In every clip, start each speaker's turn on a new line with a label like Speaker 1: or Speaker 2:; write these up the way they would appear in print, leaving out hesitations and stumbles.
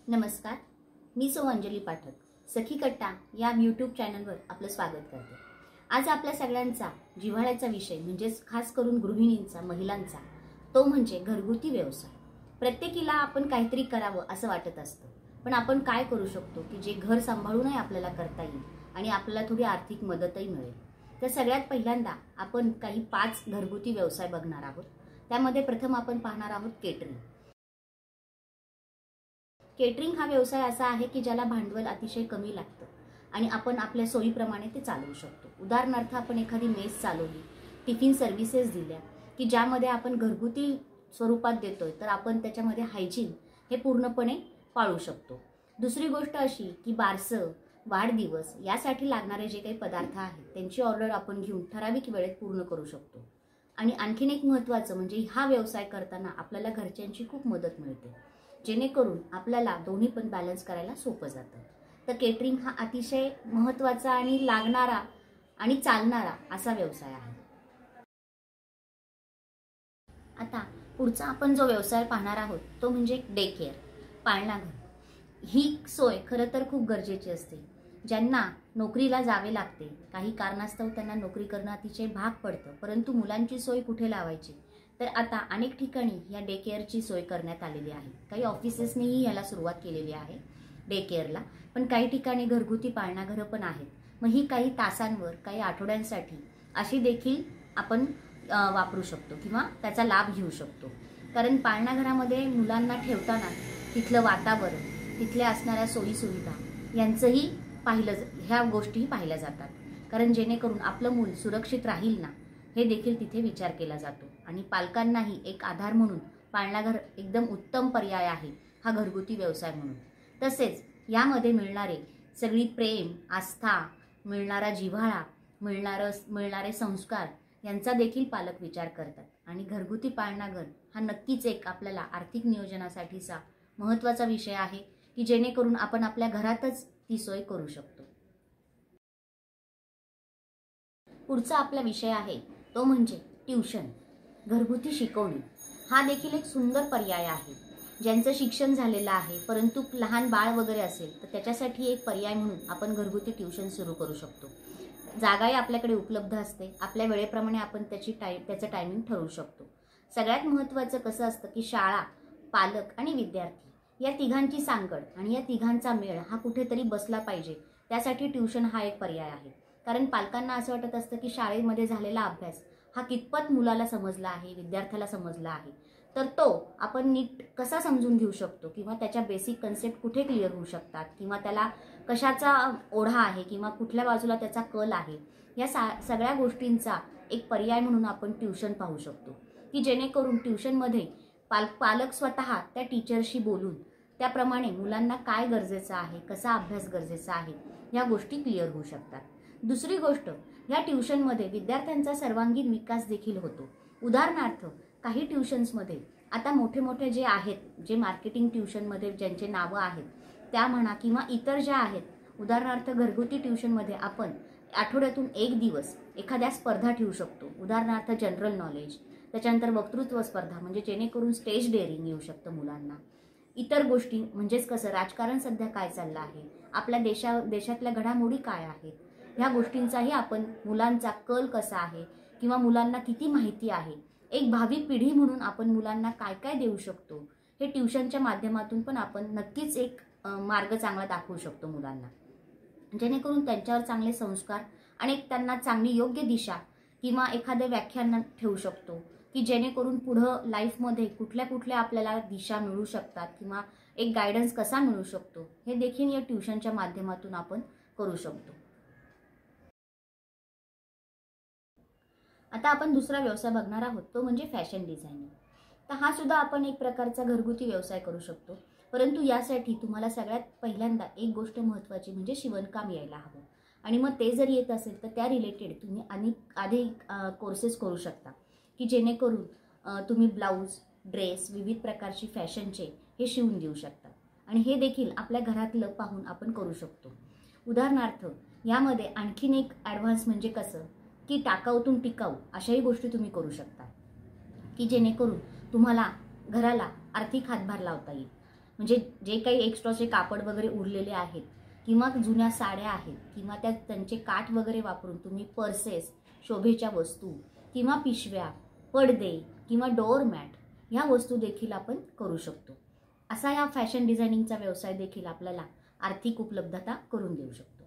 Speaker 1: नमस्कार, मी सौ अंजली पाठक सखी कट्टा या यूट्यूब चॅनलवर आपलं स्वागत करते। आज आपल्या सगळ्यांचा जिव्हाळ्याचा विषय म्हणजेच खास करून गृहिणींचा, महिलांचा, तो म्हणजे घरगुती व्यवसाय। प्रत्येकीला आपण काहीतरी करावं असं वाटत असतं, पण आपण काय करू शकतो की जे घर सांभाळूनही आपल्याला करता येईल आणि आपल्याला थोडी आर्थिक मदतही मिळेल। तर सगळ्यात पहिल्यांदा आपण काही 5 घरगुती व्यवसाय बघणार आहोत। त्यामध्ये प्रथम आपण पाहणार आहोत केटरिंग। केटरिंग हा व्यवसाय असा आहे की ज्याला भांडवल अतिशय कमी लागतं आणि आपण आपल्या सोयीप्रमाणे ते चालवू शकतो। उदाहरणार्थ आपण एखादी मेस चालवली, टिफिन सर्व्हिसेस दिल्या की ज्यामध्ये आपण घरगुती स्वरूपात देतोय, तर आपण त्याच्यामध्ये हायजीन हे पूर्णपणे पाळू शकतो। दुसरी गोष्ट अशी की बारसं, वाढदिवस यासाठी लागणारे जे काही पदार्थ आहेत त्यांची ऑर्डर आपण घेऊन ठराविक वेळेत पूर्ण करू शकतो। आणि आणखीन एक महत्त्वाचं म्हणजे हा व्यवसाय करताना आपल्याला घरच्यांची खूप मदत मिळते, जेणेकरून आपल्याला दोन्ही पण बॅलन्स करायला सोपं जातं। तर केटरिंग हा अतिशय महत्त्वाचा आणि लागणारा आणि चालणारा असा व्यवसाय आहे। आता पुढचा आपण जो व्यवसाय पाहणार आहोत तो म्हणजे डे केअर, पाळणाघर। ही सोय खरं तर खूप गरजेची असते। ज्यांना नोकरीला जावे लागते, काही कारणास्तव त्यांना नोकरी करणं अतिशय भाग पडतं, परंतु मुलांची सोय कुठे लावायची, तर आता अनेक ठिकाणी या डे केअरची सोय करण्यात आलेली आहे। काही ऑफिसेसनेही याला सुरुवात केलेली आहे डे केअरला, पण काही ठिकाणी घरगुती पाळणाघरं पण आहेत। मग ही काही तासांवर, काही आठवड्यांसाठी अशी देखील आपण वापरू शकतो किंवा त्याचा लाभ घेऊ शकतो। कारण पाळणाघरामध्ये मुलांना ठेवताना तिथलं वातावरण, तिथल्या असणाऱ्या सोयी सुविधा यांचंही ह्या गोष्टीही पाहिल्या जातात। कारण जेणेकरून आपलं मूल सुरक्षित राहील ना, हे देखील तिथे विचार केला जातो। आणि पालकांनाही एक आधार म्हणून पाळणाघर एकदम उत्तम पर्याय आहे हा घरगुती व्यवसाय म्हणून। तसेच यामध्ये मिळणारे सगळी प्रेम, आस्था, मिळणारा जिव्हाळा, मिळणारे संस्कार यांचा देखील पालक विचार करतात। आणि घरगुती पाळणाघर हा नक्कीच एक आपल्याला आर्थिक नियोजनासाठीचा महत्त्वाचा विषय आहे की जेणेकरून आपण आपल्या घरातच ती सोय करू शकतो। पुढचा आपला विषय आहे तो म्हणजे ट्यूशन, घरगुती शिकवणी। हा देखील एक सुंदर पर्याय आहे। ज्यांचं शिक्षण झालेलं आहे परंतु लहान बाळ वगैरे असेल तर त्याच्यासाठी एक पर्याय म्हणून आपण घरगुती ट्यूशन सुरू करू शकतो। जागाही आपल्याकडे उपलब्ध असते, आपल्या वेळेप्रमाणे आपण त्याचं टायमिंग ठरवू शकतो। सगळ्यात महत्त्वाचं कसं असतं की शाळा, पालक आणि विद्यार्थी या तिघांची सांगड आणि या तिघांचा मेळ हा कुठेतरी बसला पाहिजे, त्यासाठी ट्यूशन हा एक पर्याय आहे। कारण पालकांना असं वाटत असतं की शाळेमध्ये झालेला अभ्यास हा कितपत मुलाला समजला आहे, विद्यार्थ्याला समजला आहे, तर तो आपण नीट कसा समजून घेऊ शकतो किंवा त्याच्या बेसिक कन्सेप्ट कुठे क्लिअर होऊ शकतात किंवा त्याला कशाचा ओढा आहे किंवा कुठल्या बाजूला त्याचा कल आहे, या सगळ्या गोष्टींचा एक पर्याय म्हणून आपण ट्यूशन पाहू शकतो की जेणेकरून ट्यूशनमध्ये पालक स्वतः त्या टीचरशी बोलून त्याप्रमाणे मुलांना काय गरजेचं आहे, कसा अभ्यास गरजेचा आहे, या गोष्टी क्लिअर होऊ शकतात। दुसरी गोष्ट, या ट्यूशनमध्ये विद्यार्थ्यांचा सर्वांगीण विकास देखील होतो। उदाहरणार्थ काही ट्यूशन्समध्ये आता मोठे जे आहेत, जे मार्केटिंग ट्यूशनमध्ये ज्यांचे नावं आहेत त्या म्हणा किंवा इतर ज्या आहेत, उदाहरणार्थ घरगुती ट्यूशनमध्ये आपण आठवड्यातून एक दिवस एखाद्या स्पर्धा ठेवू शकतो। उदाहरणार्थ जनरल नॉलेज, त्याच्यानंतर वक्तृत्व स्पर्धा म्हणजे जेणेकरून स्टेज डेअरिंग येऊ शकतं मुलांना। इतर गोष्टी म्हणजेच कसं राजकारण सध्या काय चाललं आहे, आपल्या देशातल्या घडामोडी काय आहेत, ह्या गोष्टींचाही आपण मुलांचा कल कसा आहे किंवा मुलांना किती माहिती आहे, एक भावी पिढी म्हणून आपण मुलांना काय काय देऊ शकतो, हे ट्यूशनच्या माध्यमातून पण आपण नक्कीच एक मार्ग चांगला दाखवू शकतो मुलांना, जेणेकरून त्यांच्यावर चांगले संस्कार आणि त्यांना चांगली योग्य दिशा किंवा एखादं व्याख्यान ठेवू शकतो की जेणेकरून पुढं लाईफमध्ये कुठल्या आपल्याला दिशा मिळू शकतात किंवा एक गायडन्स कसा मिळू शकतो, हे देखील या ट्यूशनच्या माध्यमातून आपण करू शकतो। आता आपण दुसरा व्यवसाय बघणार आहोत तो म्हणजे फॅशन डिझायनिंग। तर हा सुद्धा आपण एक प्रकारचा घरगुती व्यवसाय करू शकतो, परंतु यासाठी तुम्हाला सगळ्यात पहिल्यांदा एक गोष्ट महत्त्वाची म्हणजे शिवणकाम यायला हवं। आणि मग ते जर येत असेल तर त्या रिलेटेड तुम्ही आधी कोर्सेस करू शकता की जेणेकरून तुम्ही ब्लाऊज, ड्रेस, विविध प्रकारची फॅशनचे हे शिवून देऊ शकता। आणि हे देखील आपल्या घरातलं पाहून आपण करू शकतो। उदाहरणार्थ यामध्ये आणखीन एक ॲडव्हान्स म्हणजे कसं की टाकाऊतून टिकाऊ अशाही गोष्टी तुम्ही करू शकता की जेणेकरून तुम्हाला घराला आर्थिक हातभार लावता येईल। म्हणजे जे काही एक्स्ट्राचे कापड वगैरे उरलेले आहेत किंवा जुन्या साड्या आहेत किंवा त्यांचे काठ वगैरे वापरून तुम्ही पर्सेस, शोभेच्या वस्तू किंवा पिशव्या, पडदे किंवा डोअरमॅट ह्या वस्तू देखील आपण करू शकतो. असा या फॅशन डिझायनिंगचा व्यवसाय देखील आपल्याला आर्थिक उपलब्धता करून देऊ शकतो.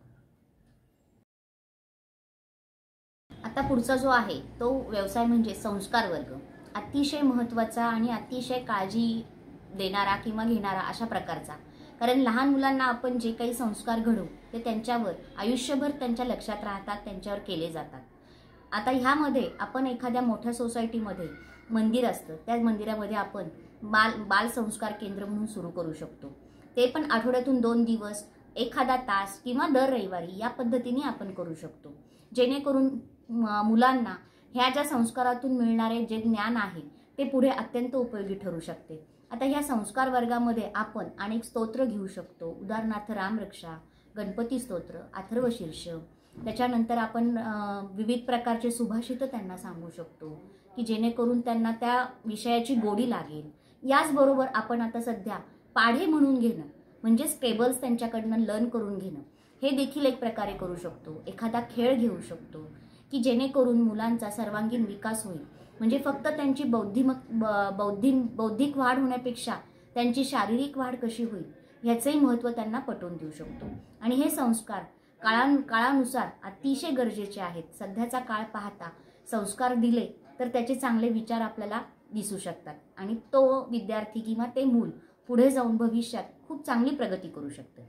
Speaker 1: आता पुढचा जो आहे तो व्यवसाय म्हणजे संस्कार वर्ग. अतिशय महत्त्वाचा आणि अतिशय काळजी देणारा किंवा घेणारा अशा प्रकारचा. कारण लहान मुलांना आपण जे काही संस्कार घडवू ते त्यांच्यावर आयुष्यभर त्यांच्या लक्षात राहतात, त्यांच्यावर केले जातात. आता ह्यामध्ये आपण एखाद्या मोठ्या सोसायटीमध्ये मंदिर असतं, त्या मंदिरामध्ये आपण बाल संस्कार केंद्र म्हणून सुरू करू शकतो. ते पण आठवड्यातून 2 दिवस, एखादा तास किंवा दर रविवारी या पद्धतीने आपण करू शकतो. जेणेकरून मुलांना ह्या ज्या संस्कारातून मिळणारे जे ज्ञान आहे ते पुढे अत्यंत उपयोगी ठरू शकते. आता ह्या संस्कार वर्गामध्ये आपण अनेक स्तोत्र घेऊ शकतो. उदाहरणार्थ रामरक्षा, गणपती स्तोत्र, अथर्वशीर्ष. त्याच्यानंतर आपण विविध प्रकारचे सुभाषित त्यांना सांगू शकतो की जेणेकरून त्यांना त्या विषयाची गोडी लागेल. याचबरोबर आपण आता सध्या पाढे म्हणून घेणं म्हणजे स्टेबल्स त्यांच्याकडनं लर्न करून घेणं हे देखील एक प्रकारे करू शकतो. एखादा खेळ घेऊ शकतो की जेणेकरून मुलांचा सर्वांगीण विकास होईल. म्हणजे फक्त त्यांची बौद्धिक वाढ होण्यापेक्षा त्यांची शारीरिक वाढ कशी होईल याचंही महत्त्व त्यांना पटवून देऊ शकतो. आणि हे संस्कार काळानुसार अतिशय गरजेचे आहेत. सध्याचा काळ पाहता संस्कार दिले तर त्याचे चांगले विचार आपल्याला दिसू शकतात आणि तो विद्यार्थी किंवा ते मूल पुढे जाऊन भविष्यात खूप चांगली प्रगती करू शकते.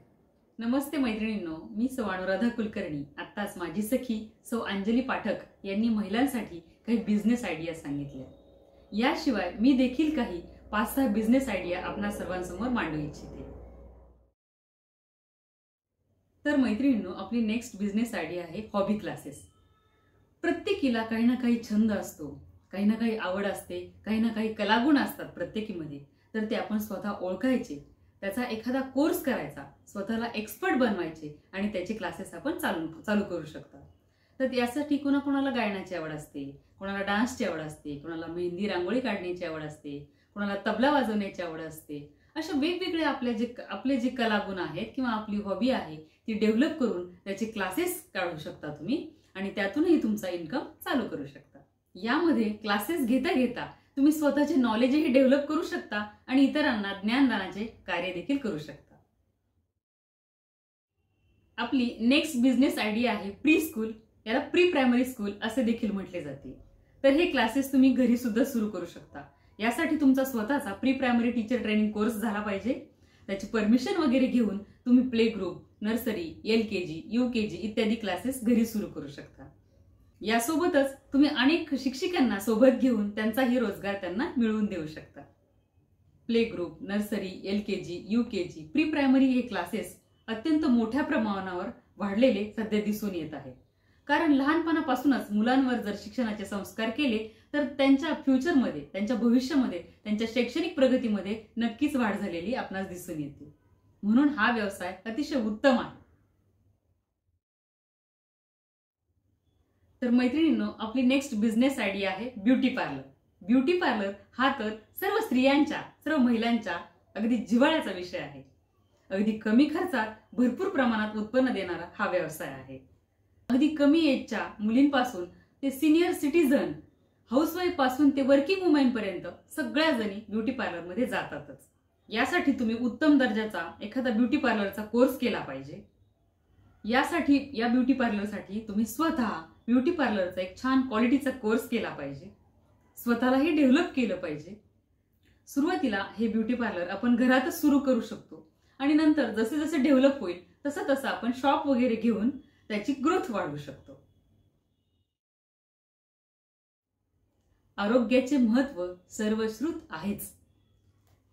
Speaker 2: नमस्ते मैत्रिणींनो, मी सौ अनुराधा कुलकर्णी. आत्ताच माझी सखी सौ अंजली पाठक यांनी महिलांसाठी काही बिझनेस आयडिया सांगितल्या. याशिवाय मी देखील काही 5-6 बिझनेस आयडिया आपणा सर्वांसमोर मांडू इच्छिते. तर मैत्रिणींनो, आपली नेक्स्ट बिझनेस आयडिया आहे हॉबी क्लासेस. प्रत्येकीला काही ना काही छंद असतो, काही ना काही आवड असते, काही ना काही कलागुण असतात प्रत्येकीमध्ये. तर ते आपण स्वतः ओळखायचे, त्याचा एखादा कोर्स करायचा, स्वतःला एक्सपर्ट बनवायचे आणि त्याचे क्लासेस आपण चालू करू शकता. तर यासाठी कोणाला गायनाची आवड असते, कोणाला डान्सची आवड असते, कोणाला मेहंदी रांगोळी काढण्याची आवड असते, कोणाला तबला वाजवण्याची आवड असते. अशा वेगवेगळे आपले जे कलागुण आहेत किंवा आपली हॉबी आहे ती डेव्हलप करून त्याचे क्लासेस काढू शकता तुम्ही आणि त्यातूनही तुमचा इन्कम चालू करू शकता. यामध्ये क्लासेस घेता घेता तुम्ही स्वतःचे नॉलेजही डेव्हलप करू शकता आणि इतरांना ज्ञानदानाचे कार्य देखील करू शकता. आपली नेक्स्ट बिझनेस आयडिया आहे प्री स्कूल. याला प्री प्रायमरी स्कूल असे देखील म्हटले जाते. तर हे क्लासेस तुम्ही घरी सुद्धा सुरू करू शकता. यासाठी तुमचा स्वतःचा pre primary teacher training course झाला पाहिजे. त्याची परमिशन वगैरे घेऊन तुम्ही play group, nursery, LKG, UKG इत्यादी क्लासेस घरी सुरू करू शकता. यासोबतच तुम्ही अनेक शिक्षिकांना सोबत घेऊन त्यांचाही रोजगार त्यांना मिळवून देऊ शकता. Play group, nursery, LKG, UKG, pre primary हे क्लासेस अत्यंत मोठ्या प्रमाणावर वाढलेले सध्या दिसून येत आहेत. कारण लहानपणापासूनच मुलांवर जर शिक्षणाचे संस्कार केले तर त्यांच्या फ्युचरमध्ये, त्यांच्या भविष्यामध्ये, त्यांच्या शैक्षणिक प्रगतीमध्ये नक्कीच वाढ झालेली आपणास दिसून येते. म्हणून हा व्यवसाय अतिशय उत्तम आहे. तर मैत्रिणींनो, आपली नेक्स्ट बिझनेस आयडिया आहे ब्युटी पार्लर. ब्युटी पार्लर हा तर सर्व स्त्रियांच्या, सर्व महिलांच्या अगदी जिव्हाळ्याचा विषय आहे. अगदी कमी खर्चात भरपूर प्रमाणात उत्पन्न देणारा हा व्यवसाय आहे. अगदी कमी एजच्या मुलींपासून ते सिनियर सिटीजन, हाऊसवाईफ पासून ते वर्किंग वुमेन पर्यंत सगळ्या जणी ब्युटी पार्लर मध्ये जातातच. यासाठी तुम्ही उत्तम दर्जाचा एखादा ब्युटी पार्लरचा कोर्स केला पाहिजे. या ब्युटी पार्लरसाठी तुम्ही स्वतः ब्युटी पार्लरचा एक छान क्वालिटीचा कोर्स केला पाहिजे. स्वतःलाही डेव्हलप केलं पाहिजे. सुरुवातीला हे ब्युटी पार्लर आपण घरातच सुरू करू शकतो आणि नंतर जसे जसे डेव्हलप होईल तसं आपण शॉप वगैरे घेऊन त्याची ग्रोथ वाढवू शकतो. आरोग्याचे महत्त्व सर्वश्रुत आहेच.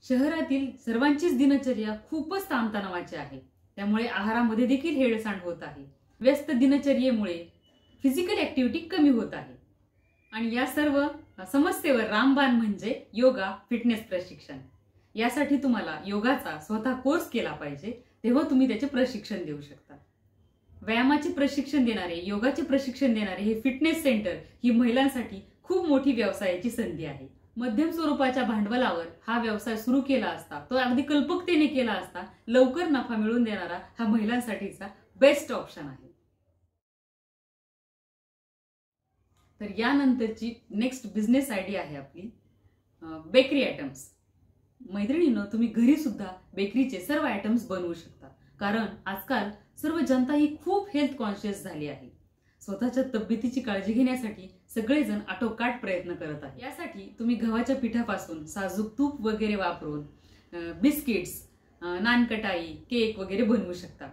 Speaker 2: शहरातील सर्वांचीच दिनचर्या खूपच ताणतणावाची आहे. त्यामुळे आहारामध्ये देखील हेळसांड होत आहे. व्यस्त दिनचर्येमुळे फिजिकल ऍक्टिव्हिटी कमी होत आहे आणि या सर्व समस्येवर रामबाण म्हणजे योगा फिटनेस प्रशिक्षण. यासाठी तुम्हाला योगाचा स्वतः कोर्स केला पाहिजे, तेव्हा तुम्ही त्याचे प्रशिक्षण देऊ शकता. व्यायामाचे प्रशिक्षण देणारे, योगाचे प्रशिक्षण देणारे हे फिटनेस सेंटर ही महिलांसाठी खूप मोठी व्यवसायाची संधी आहे. मध्यम स्वरूपाच्या भांडवलावर हा व्यवसाय सुरू केला असता, तो अगदी कल्पकतेने केला असता, लवकर नफा मिळवून देणारा हा महिलांसाठीचा बेस्ट ऑप्शन आहे. तर यानंतरची नेक्स्ट बिझनेस आयडिया आहे आपली बेकरी आयटम्स. मैत्रिणींनो, तुम्ही घरी सुद्धा बेकरीचे सर्व आयटम्स बनवू शकता, कारण आजकाल सर्व जनता ही खूप हेल्थ कॉन्शियस झाली आहे. स्वतःच्या तब्येतीची काळजी घेण्यासाठी सगळेजण आटोकाट प्रयत्न करत आहेत. यासाठी तुम्ही गव्हाच्या पिठापासून साजूक तूप वगैरे वापरून बिस्किट्स, नानकटाई, केक वगैरे बनवू शकता.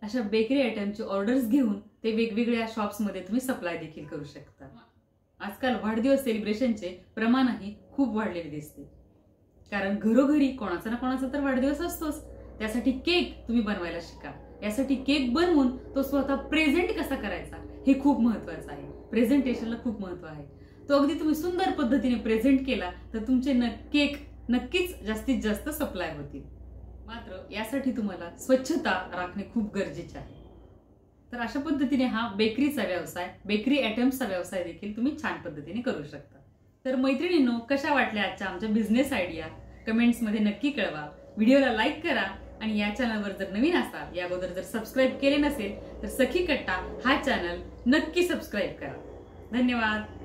Speaker 2: अशा बेकरी आयटमचे ऑर्डर्स घेऊन ते वेगवेगळ्या शॉप्समध्ये तुम्ही सप्लाय देखील करू शकता. आजकाल वाढदिवस सेलिब्रेशनचे प्रमाणही खूप वाढलेले दिसते, कारण घरोघरी कोणाचा ना कोणाचा तर वाढदिवस असतोच. त्यासाठी केक तुम्ही बनवायला शिका. यासाठी केक बनवून तो स्वतः प्रेझेंट कसा करायचा हे खूप महत्वाचं आहे. प्रेझेंटेशनला खूप महत्व आहे. तो अगदी तुम्ही सुंदर पद्धतीने प्रेझेंट केला तर तुमचे केक नक्कीच जास्तीत जास्त सप्लाय होतील. मात्र यासाठी तुम्हाला स्वच्छता राखणे खूप गरजेचे आहे. तर अशा पद्धतीने हा बेकरीचा व्यवसाय, बेकरी आयटम्सचा व्यवसाय देखील तुम्ही छान पद्धतीने करू शकता. तर मैत्रिणींनो, कशा वाटल्या आजच्या आमच्या बिझनेस आयडिया कमेंट्समध्ये नक्की कळवा. व्हिडिओला लाईक करा आणि या चॅनलवर जर नवीन असाल, या अगोदर जर सबस्क्राईब केले नसेल तर सखी कट्टा हा चॅनल नक्की सबस्क्राईब करा. धन्यवाद.